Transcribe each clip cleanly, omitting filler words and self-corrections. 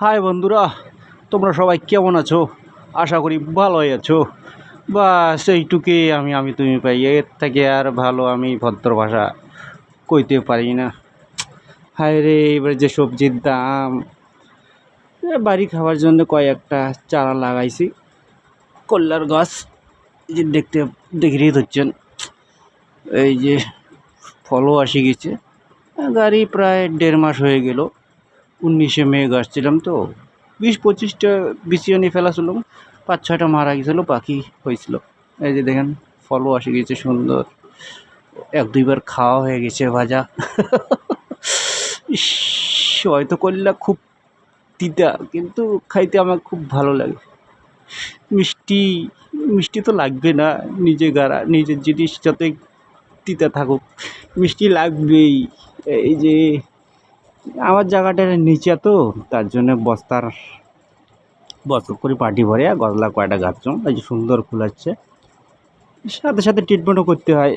High বন্ধুরা, তোমরা সবাই কেমন আছো? আশা করি ভালোই আছো। বাস এইটুকুই আমি তুমি পাই, এর থেকে আর ভালো আমি ভদ্র ভাষা কইতে পারি না। হায় রে, এবার যে সবজির দাম! বাড়ি খাওয়ার জন্য কয়েকটা চারা লাগাইছি, কল্যার গাছ। এই যে দেখেই ধরছেন, এই যে ফলও আসি গেছে। গাড়ি প্রায় 1.5 মাস হয়ে গেল। 19শে মে গাছছিলাম তো 20-25টা বিছিয়ে নিয়ে ফেলাছিলাম, 5-6টা মারা গেছিল, বাকি হয়েছিল। এই যে দেখেন, ফলও আসে গেছে সুন্দর। 1-2বার খাওয়া হয়ে গেছে ভাজা। ইস, হয়তো করলে খুব তিতা, কিন্তু খাইতে আমার খুব ভালো লাগে। মিষ্টি মিষ্টি তো লাগবে না, নিজের জিনিস যতই তিতা থাকুক মিষ্টি লাগবেই। এই যে আমার জায়গাটার নিচে তো, তার জন্য বস্তার করে পাটি ভরে গজলা কয়টা গাছ, এই যে সুন্দর ফুলাচ্ছে। সাথে সাথে ট্রিটমেন্টও করতে হয়,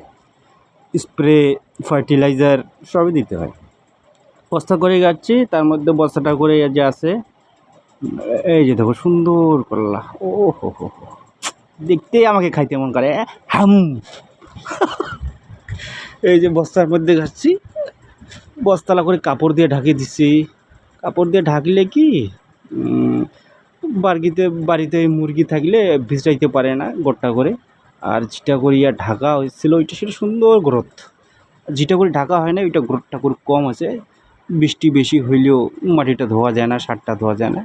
স্প্রে, ফার্টিলাইজার সবই দিতে হয়। বস্তা করে গাচ্ছি, তার মধ্যে বস্তাটা করে যে আছে, এই যে দেখো সুন্দর করলা। ও হো হো হো, দেখতেই আমাকে খাইতে মন করে। হাম। এই যে বস্তার মধ্যে গাচ্ছি, বস্তালা করে কাপড় দিয়ে ঢাকিয়ে দিচ্ছি। কাপড় দিয়ে ঢাকলে কি, বাড়িতে মুরগি থাকলে ভিজাইতে পারে না গোটা করে। আর যেটা করিয়া ঢাকা হয়েছিল ওইটা সেটা সুন্দর গ্রোথ। যেটা করে ঢাকা হয় না ওইটা গ্রোথটা করে কম আছে। বৃষ্টি বেশি হইলেও মাটিটা ধোয়া যায় না, সারটা ধোয়া যায় না,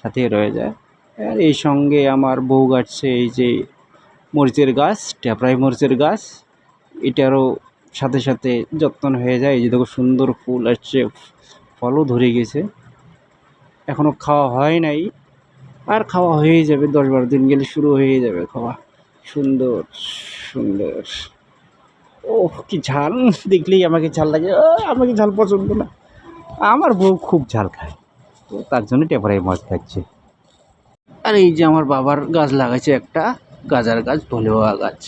সাথে রয়ে যায়। আর এই সঙ্গে আমার বউ গাছছে এই যে মরিচের গাছ, ট্যাপরাই মরিচের গাছ। এটারও সাথে সাথে যত্ন হয়ে যায়। এই যে দেখো সুন্দর ফুল আসছে, ফলও ধরে গেছে। এখনও খাওয়া হয় নাই, আর খাওয়া হয়ে যাবে, 10-12 দিন গেলে শুরু হয়ে যাবে খাওয়া। সুন্দর সুন্দর। ওহ, কি ঝাল! দেখলেই আমাকে ঝাল লাগে। আমাকে ঝাল পছন্দ না, আমার বউ খুব ঝাল খায়, তো তার জন্য টেপারাই মাছ খাচ্ছে। আর এই যে আমার বাবার গাছ লাগাইছে একটা, গাজার গাছ, ভোলেওয়া গাছ।